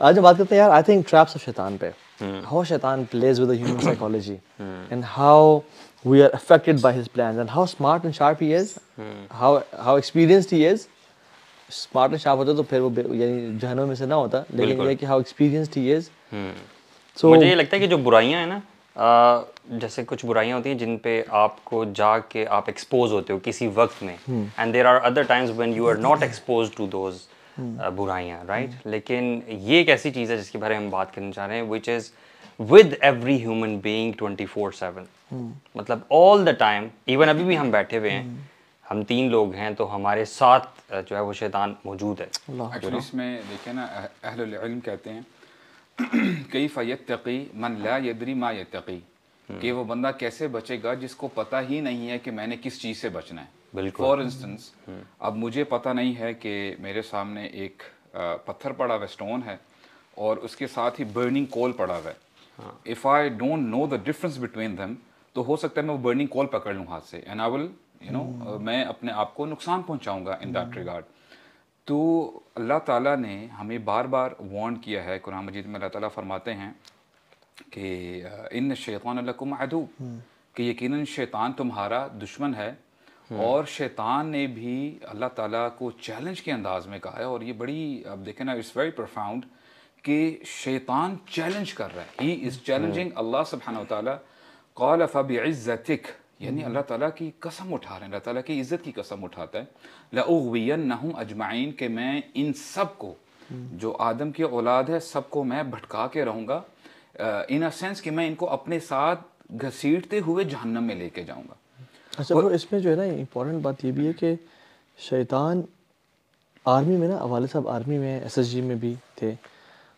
آج ہم بات کرتے ہیں یار آئی تھنک ٹریپس آف شیطان پہ, ہاؤ شیطان please with human psychology and how we are affected by his plans and how smart and sharp he is, how experienced he is. Smart and sharp ہوتا تو پھر وہ یعنی جہنم میں سے نہ ہوتا, لیکن یہ کہ how experienced he is. So مجھے یہ لگتا ہے کہ جو برائیاں ہیں نا, جیسے کچھ برائیاں ہوتی ہیں جن پہ آپ کو جا کے آپ ایکسپوز ہوتے ہو کسی وقت میں, and there are other times when you are not exposed to those برائیاں, رائٹ. لیکن یہ ایک ایسی چیز ہے جس کے بارے میں ہم بات کرنا چاہ رہے ہیں, which is with every human being 24/7. مطلب all the time, ایون ابھی بھی ہم بیٹھے ہوئے ہیں, ہم 3 لوگ ہیں تو ہمارے ساتھ جو ہے وہ شیطان موجود ہے. ایکچولی اس میں دیکھیں نا, اہل العلم کہتے ہیں کیف یتقی من لا یدری ما یتقی, کہ وہ بندہ کیسے بچے گا جس کو پتہ ہی نہیں ہے کہ میں نے کس چیز سے بچنا ہے. بالکل. فار انسٹنس اب مجھے پتہ نہیں ہے کہ میرے سامنے ایک پتھر پڑا ہوا اسٹون ہے اور اس کے ساتھ ہی برننگ کول پڑا ہوا ہے. If I don't know the difference between them, تو ہو سکتا ہے میں وہ برننگ کول پکڑ لوں ہاتھ سے, اینڈ آئی ول میں اپنے آپ کو نقصان پہنچاؤں گا ان دیٹ ریگارڈ. تو اللہ تعالیٰ نے ہمیں بار بار وارن کیا ہے, قرآن مجید میں اللہ تعالیٰ فرماتے ہیں کہ ان الشیطان لکم عدو, کہ یقیناً شیطان تمہارا دشمن ہے. اور شیطان نے بھی اللہ تعالیٰ کو چیلنج کے انداز میں کہا ہے, اور یہ بڑی اب دیکھیں نا اٹس ویری پروفاؤنڈ کہ شیطان چیلنج کر رہا ہے, ہی از چیلنجنگ اللہ سبحانہ وتعالیٰ. قال فبعزتک, یعنی اللہ تعالیٰ کی قسم اٹھا رہے ہیں, اللہ تعالیٰ کی عزت کی قسم اٹھاتا ہے. لأغوینہم اجمعین, کہ میں ان سب کو جو آدم کی اولاد ہے سب کو میں بھٹکا کے رہوں گا, ان اے سینس کہ میں ان کو اپنے ساتھ گھسیٹتے ہوئے جہنم میں لے کے جاؤں گا. اچھا برو, اس میں جو ہے نا امپورٹنٹ بات یہ بھی ہے کہ شیطان آرمی میں نا, والد صاحب آرمی میں SSG میں بھی تھے,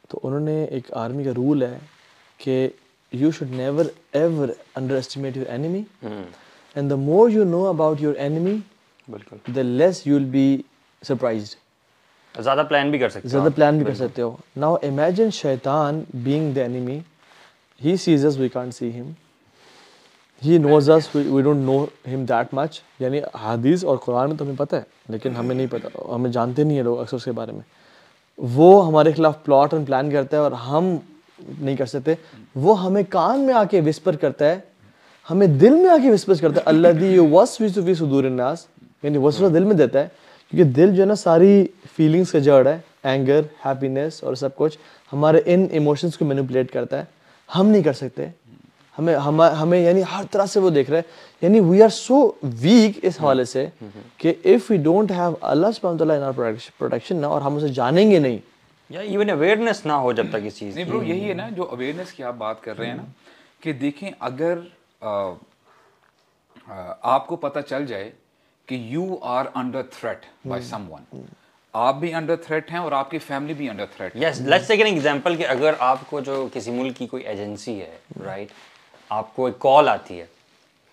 تو انہوں نے ایک آرمی کا رول ہے کہ you should never ever underestimate your enemy, and the more you know about your enemy, the less you will be surprised. زیادہ پلان بھی کر سکتے ہو, زیادہ پلان بھی کر سکتے ہو. Now imagine شیطان being the enemy, he sees us, we can't see him. He knows us, we don't know him that much. یعنی حدیث اور قرآن میں تو ہمیں پتہ ہے, لیکن ہمیں نہیں پتہ, ہمیں جانتے نہیں ہیں لوگ اکثر اس کے بارے میں. وہ ہمارے خلاف پلاٹ اور پلان کرتا ہے اور ہم نہیں کر سکتے. وہ ہمیں کان میں آ کے وسپر کرتا ہے, ہمیں دل میں آ کے وسپر کرتا ہے. الذی یوسوس فی صدور الناس, یعنی وسوسہ دل میں دیتا ہے, کیونکہ دل جو ہے نا ساری فیلنگس کا جڑ ہے, اینگر, ہیپینس اور سب کچھ ہمارے ان ایموشنس کو مینیپولیٹ کرتا ہے. ہم نہیں کر سکتے, ہمیں یعنی ہر طرح سے وہ دیکھ رہا ہے. یعنی وی آر سو ویک اس حوالے سے کہ اف وی ڈونٹ ہیو اللہ سبحانہ وتعالیٰ ان آور پروٹیکشن نا, اور ہم اسے جانیں گے نہیں, یا ایون اویئرنیس نہ ہو جب تک اس چیز نہیں برو, یہی ہے نا جو اویئرنیس کی آپ بات کر رہے ہیں نا, کہ دیکھیں اگر آپ کو پتہ چل جائے کہ you are under threat by someone, آپ بھی انڈر تھریٹ ہیں اور آپ کی فیملی بھی انڈر تھریٹ ہے. یس, لیٹس ٹیک این ایگزامپل کہ اگر آپ کو جو کسی ملک کی کوئی ایجنسی ہے, رائٹ, آپ کو ایک کال آتی ہے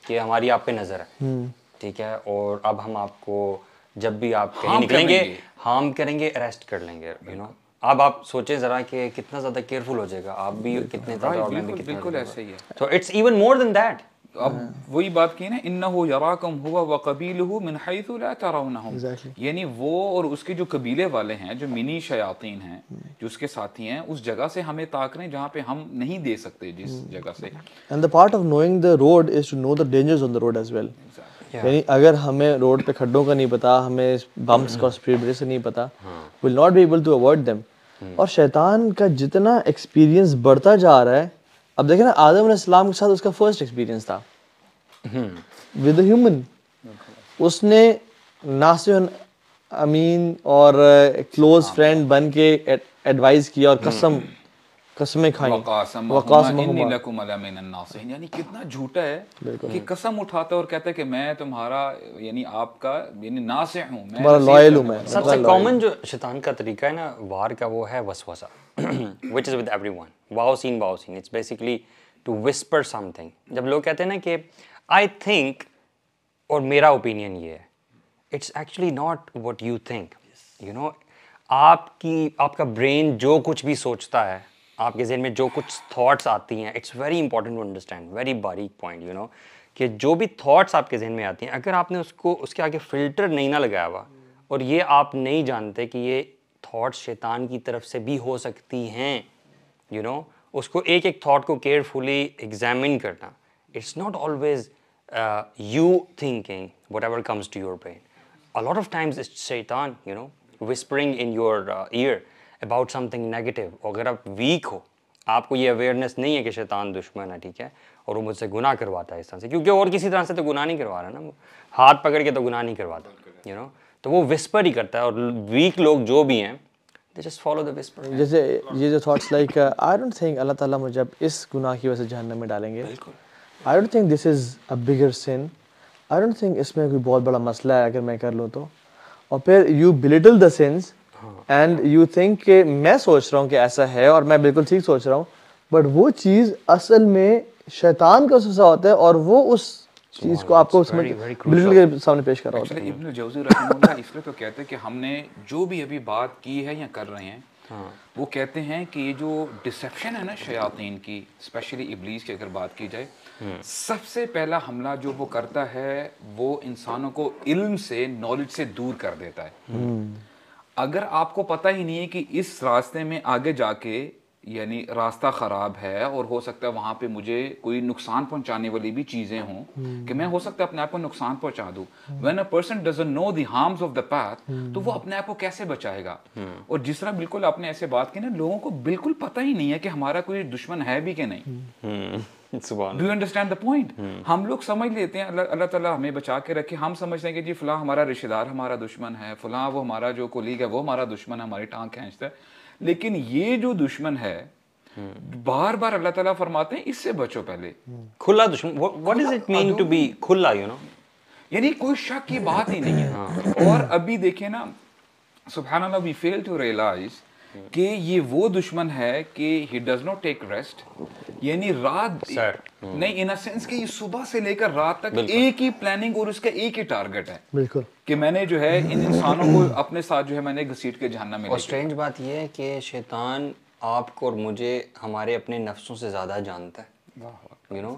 کہ ہماری آپ پہ نظر ہے, ٹھیک ہے, اور اب ہم آپ کو جب بھی آپ کہیں نکلیں گے ہارم کریں گے, اریسٹ کر لیں گے, یو نو. اب آپ سوچیں ذرا کہ کتنا زیادہ کیئرفل ہو جائے گا, آپ بھی کتنے زیادہ, بالکل ایسا ہی ہے. تو it's even more than that. اب وہی بات کی نا, انہ یراکم ہوا وقبیلہ من حیث لا ترونہم, یعنی وہ اور اس کے جو قبیلے والے ہیں, جو منی شیاطین ہیں, جو اس کے ساتھی ہیں, اس جگہ سے ہمیں تاک رہے ہیں جہاں پہ ہم نہیں دے سکتے, جس جگہ سے. and the part of knowing the road is to know the dangers on the road as well. یعنی اگر ہمیں روڈ پہ کھڈوں کا نہیں پتا, ہمیں بمپس کا اسپیڈ بریک سے نہیں پتا, will not be able to avoid them. اور شیطان کا جتنا ایکسپیرینس بڑھتا جا رہا ہے, اب دیکھیں نا آدم علیہ السلام کے ساتھ اس کا فرسٹ ایکسپیرینس تھا ود اے ہیومن. اس نے ناصح امین اور کلوز فرینڈ بن کے ایڈوائز کیا اور قسمیں کھائیں, انی لکم لمن الناصحین, یعنی کتنا جھوٹا ہے کہ قسم اٹھاتا ہے اور کہتا ہے کہ میں تمہارا یعنی آپ کا یعنی ناصح ہوں, بڑا لائل ہوں میں. سب سے کامن جو شیطان کا طریقہ ہے نا وار کا, وہ ہے وسوسہ, which is with everyone. Wow scene, it's basically to whisper something. جب لوگ کہتے ہیں نا کہ I think, اور میرا اوپینین یہ ہے, it's actually not what you think, you know. آپ کا برین جو کچھ بھی سوچتا ہے, آپ کے ذہن میں جو کچھ تھاٹس آتی ہیں, it's very important to understand, very باریک پوائنٹ, یو نو, کہ جو بھی تھاٹس آپ کے ذہن میں آتی ہیں, اگر آپ نے اس کے آگے فلٹر نہیں نہ لگایا ہوا, اور یہ آپ نہیں جانتے کہ یہ تھاٹس شیطان کی طرف سے بھی ہو سکتی ہیں, یو نو, اس کو ایک ایک تھاٹ کو کیئرفلی ایگزامن کرنا. It's not always you thinking whatever comes to your brain. A lot of times it's shaitan, you know, whispering in your ear about something negative. اگر آپ week ہو, آپ کو یہ اویئرنیس نہیں ہے کہ شیطان دشمن ہے, ٹھیک ہے, اور وہ مجھ سے گناہ کرواتا ہے اس طرح سے, کیونکہ اور کسی طرح سے تو گناہ نہیں کروا رہا نا, ہاتھ پکڑ کے تو گناہ نہیں کرواتا, یو نو, تو وہ وسپر ہی کرتا ہے. اور ویک لوگ جو بھی ہیں they just follow the whisper. جیسے یہ جو thoughts like I don't think اللہ تعالیٰ مجھے اب اس گناہ کی وجہ سے جہنم میں ڈالیں گے. I don't think this is a bigger sin. I don't think اس میں کوئی بہت بڑا مسئلہ ہے اگر میں کر لوں تو. اور پھر you belittle the since and you think کہ میں سوچ رہا ہوں کہ ایسا ہے اور میں بالکل ٹھیک سوچ رہا ہوں, بٹ وہ چیز اصل میں شیطان کا وسوسہ ہوتا ہے اور وہ اس چیز کو آپ کو بلیٹل کے سامنے پیش کر رہا ہوتا ہے. ابن جوزی رحمہ اللہ اس لیے تو کہتے ہیں کہ ہم نے جو بھی ابھی بات کی ہے یا کر رہے ہیں, وہ کہتے ہیں کہ یہ جو ڈسیپشن ہے نا شیاطین کی, اسپیشلی ابلیس کی اگر بات کی جائے, سب سے پہلا حملہ جو وہ کرتا ہے وہ انسانوں کو علم سے, نالج سے دور کر دیتا ہے. اگر آپ کو پتہ ہی نہیں ہے کہ اس راستے میں آگے جا کے یعنی راستہ خراب ہے اور ہو سکتا ہے وہاں پہ مجھے کوئی نقصان پہنچانے والی بھی چیزیں ہوں کہ میں ہو سکتا ہے اپنے آپ کو نقصان پہنچا دوں. when a person doesn't know the harms of the path, تو وہ اپنے آپ کو کیسے بچائے گا؟ اور جس طرح بالکل آپ نے ایسے بات کی نا, لوگوں کو بالکل پتہ ہی نہیں ہے کہ ہمارا کوئی دشمن ہے بھی کہ نہیں. Do you understand the point? ہم لوگ سمجھ لیتے ہیں اللہ تعالیٰ ہمیں بچا کے رکھے, ہم سمجھتے ہیں کہ جی فلاں ہمارا رشتہ دار ہمارا دشمن ہے, فلاں وہ ہمارا جو کولیگ ہے وہ ہمارا دشمن ہے, ہماری ٹانگ کھینچتا ہے. لیکن یہ جو دشمن ہے بار بار اللہ تعالیٰ فرماتے ہیں اس سے بچو پہلے. کھلا دشمن, what does it mean to be کھلا, you know, یعنی کوئی شک کی بات ہی نہیں ہے. اور ابھی دیکھیں نا, سبحان اللہ, we fail to realize کہ یہ وہ دشمن ہے کہ he does not take rest, یعنی رات نہیں, in a sense کہ یہ صبح سے لے کر رات تک ایک ہی پلاننگ اور اس کا ایک ہی ٹارگٹ ہے. بالکل, کہ میں نے جو ہے ان انسانوں کو اپنے ساتھ جو ہے میں نے گھسیٹ کے جہنم میں. اور اسٹرینج بات یہ ہے کہ شیطان آپ کو اور مجھے ہمارے اپنے نفسوں سے زیادہ جانتا ہے. You know,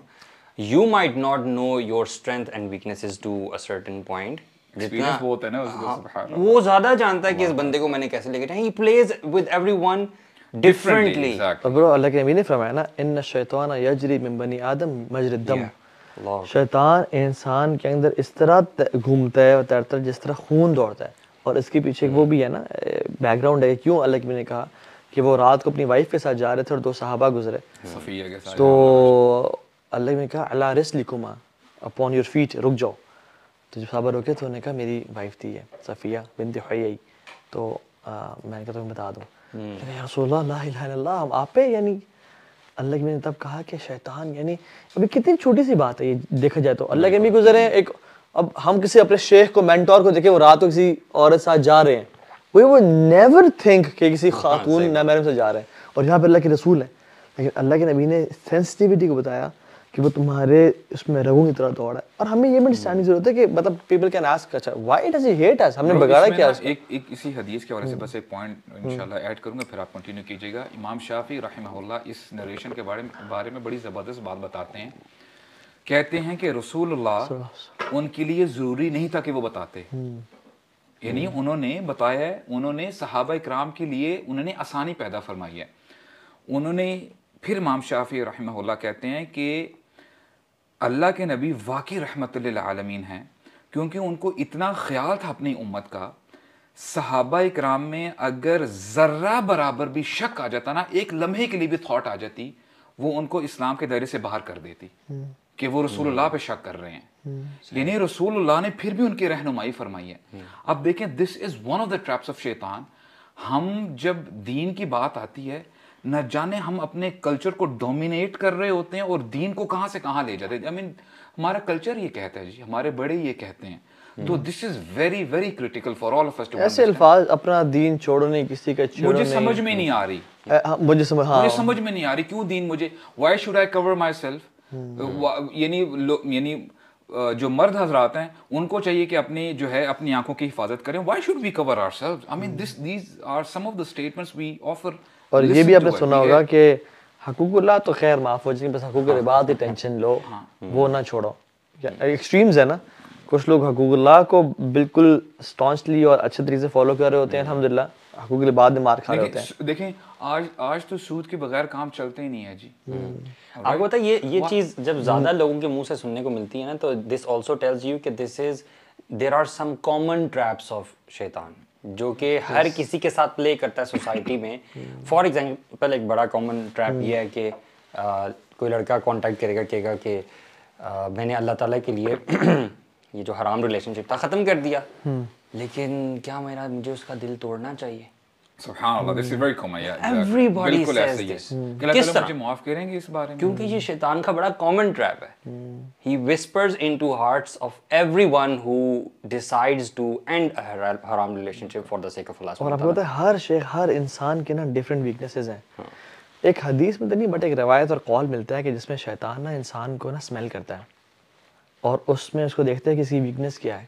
you might not know your strength and weaknesses to a certain point, جتنا وہ زیادہ جانتا ہے کہ اس بندے کو میں نے کیسے لے کے جانا. He please with everyone differently. Bro اللہ کے نبی نے فرمایا نا, ان الشیطان یجری من بنی آدم مجری الدم. شیطان انسان کے اندر اس طرح گھومتا ہے اور تیرتا ہے جس طرح خون دوڑتا ہے. اور اس کے پیچھے وہ بھی ہے نا بیک گراؤنڈ ہے, کیوں اللہ کے نبی نے کہا کہ وہ رات کو اپنی وائف کے ساتھ جا رہے تھے اور 2 صحابہ گزرے, تو اللہ نے کہا علی رسلکما, اپون یور فیٹ, رک جاؤ. تو جب صحابہ روکے تو انہوں نے کہا میری وائف تھی ہے صفیہ بنت حیی, تو میں نے کہا تمہیں بتا دوں. یا رسول اللہ لا الہ الا اللہ, ہم آپ پہ, یعنی اللہ کے نے تب کہا کہ شیطان, یعنی ابھی کتنی چھوٹی سی بات ہے یہ دیکھا جائے تو. اللہ کے نبی گزرے ہیں ایک, اب ہم کسی اپنے شیخ کو مینٹور کو دیکھیں وہ رات کو کسی عورت ساتھ جا رہے ہیں, وہ نیور تھنک کہ کسی خاتون نامحرم سے جا رہے ہیں, اور یہاں پہ اللہ کے رسول ہیں. لیکن اللہ کے نبی نے سینسٹیوٹی کو بتایا کہ وہ تمہارے اس میں رگوں کی طرح دوڑا ہے. اور ہمیں یہ بھی انڈرسٹینڈ کی ضرورت ہے کہ مطلب پیپل کین آسک, اچھا وائی ڈز ہی ہیٹ اس, ہم نے بگاڑا کیا اس کو. ایک اسی حدیث کے حوالے سے بس ایک پوائنٹ انشاءاللہ ایڈ کروں گا, پھر آپ کنٹینیو کیجیے گا. امام شافعی رحمہ اللہ اس نریشن کے بارے میں بڑی زبردست بات بتاتے ہیں. کہتے ہیں کہ رسول اللہ ان کے لیے ضروری نہیں تھا کہ وہ بتاتے, یعنی انہوں نے بتایا ہے, انہوں نے صحابہ اکرام کے لیے انہوں نے آسانی پیدا فرمائی ہے. انہوں نے پھر امام شافعی رحمہ اللہ کہتے ہیں کہ اللہ کے نبی واقعی رحمت للعالمین ہیں, کیونکہ ان کو اتنا خیال تھا اپنی امت کا. صحابہ اکرام میں اگر ذرہ برابر بھی شک آ جاتا نا, ایک لمحے کے لیے بھی تھاٹ آ جاتی, وہ ان کو اسلام کے دائرے سے باہر کر دیتی کہ وہ رسول اللہ پہ شک کر رہے ہیں. یعنی رسول اللہ نے پھر بھی ان کی رہنمائی فرمائی ہے. اب دیکھیں, this is one of the traps of شیطان. ہم جب دین کی بات آتی ہے, نہ جانے ہم اپنے کلچر کو ڈومینیٹ کر رہے ہوتے ہیں اور دین کو کہاں سے کہاں لے جاتے ہیں. آئی مین ہمارا کلچر یہ کہتا ہے جی, ہمارے بڑے یہ کہتے ہیں. تو this is very very critical for all of us. ایسے الفاظ اپنا دین چھوڑو نہیں, کسی کا چھوڑو نہیں, مجھے سمجھ میں نہیں آ رہی, مجھے سمجھ میں نہیں آ رہی کیوں دین مجھے, why should I cover myself. یعنی جو مرد حضرات ہیں ان کو چاہیے کہ اپنی جو ہے اپنی آنکھوں کی حفاظت کریں. Why should we cover ourself. I mean these are some of the statements we offer. اور یہ بھی آپ نے سنا ہوگا کہ حقوق اللہ تو خیر معاف ہو جائیں, بس حقوق العباد ہی ٹینشن لو, وہ نہ چھوڑو. ایکسٹریمز ہے نا, کچھ لوگ حقوق اللہ کو بالکل اسٹانچلی اور اچھے طریقے سے فالو کر رہے ہوتے ہیں الحمدللہ, حقوق کے لیے بعد میں مار کھا رہے ہوتے ہیں. دیکھیں آج تو سود کے بغیر کام چلتے ہی نہیں ہے جی. آپ کو پتا ہے یہ چیز جب زیادہ لوگوں کے منہ سے سننے کو ملتی ہے نا تو دس آلسو ٹیلز یو کہ there are some common traps of شیطان جو کہ ہر کسی کے ساتھ پلے کرتا ہے سوسائٹی میں. فار ایگزامپل ایک بڑا کامن ٹریپ یہ ہے کہ کوئی لڑکا کانٹیکٹ کرے گا کہے گا کہ میں نے اللہ تعالیٰ کے لیے یہ جو حرام ریلیشن شپ تھا ختم کر دیا, لیکن کیا مجھے اس کا دل توڑنا چاہیے. سبحان اللہ, this is very common. Everybody بالکل says ایسے ہی this. ہے کہ اللہ تعالیٰ مجھے معاف کریں گے اس بارے میں, کیونکہ یہ شیطان کا بڑا کامن ٹریپ ہے. He whispers into hearts of everyone who decides to end a haram relationship for the sake of Allah. اور آپ کو پتا ہے ہر انسان کے نا ڈفرینٹ ویکنیسز ہیں. ایک حدیث میں تو نہیں بٹ ایک روایت اور قول ملتا ہے کہ جس میں شیطان نا انسان کو نا اسمیل کرتا ہے اور اس میں اس کو دیکھتا ہے کہ اس کی ویکنیس کیا ہے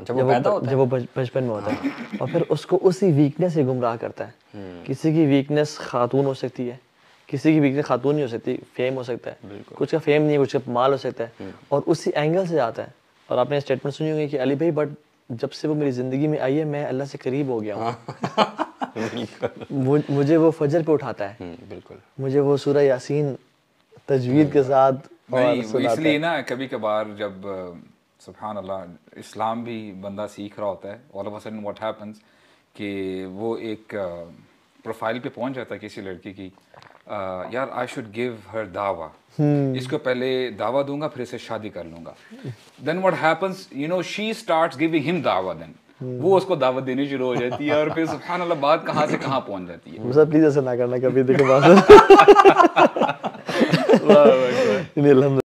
جب وہ بچپن میں ہوتا ہے, اور پھر اس کو اسی ویکنیس سے گمراہ کرتا ہے. کسی کی ویکنیس خاتون ہو سکتی ہے, کسی کی ویکنیس خاتون نہیں ہو سکتی, فیم ہو سکتا ہے, کچھ کا فیم نہیں ہے, کچھ کا مال ہو سکتا ہے, اور اسی اینگل سے آتا ہے. اور آپ نے اسٹیٹمنٹ سنی ہوگی کہ علی بھائی بٹ جب سے وہ میری زندگی میں آئی ہے میں اللہ سے قریب ہو گیا ہوں. مجھے وہ فجر پہ اٹھاتا ہے, بالکل مجھے وہ سورہ یاسین تجوید کے ساتھ اس لیے نا کبھی کبھار جب سبحان اللہ اسلام بھی بندہ سیکھ رہا ہوتا ہے, all of a sudden what happens کہ وہ ایک پروفائل پہ پہنچ جاتا ہے کسی لڑکی کی, یار آئی شوڈ گیو ہر دعویٰ, اس کو پہلے دعویٰ دوں گا پھر اسے شادی کر لوں گا. Then what happens you know she starts giving him دعویٰ, دین وہ اس کو دعوت دینی شروع ہو جاتی ہے اور پھر سبحان اللہ بات کہاں سے کہاں پہنچ جاتی ہے. پلیز ایسا نہ کرنا کبھی, دیکھو بات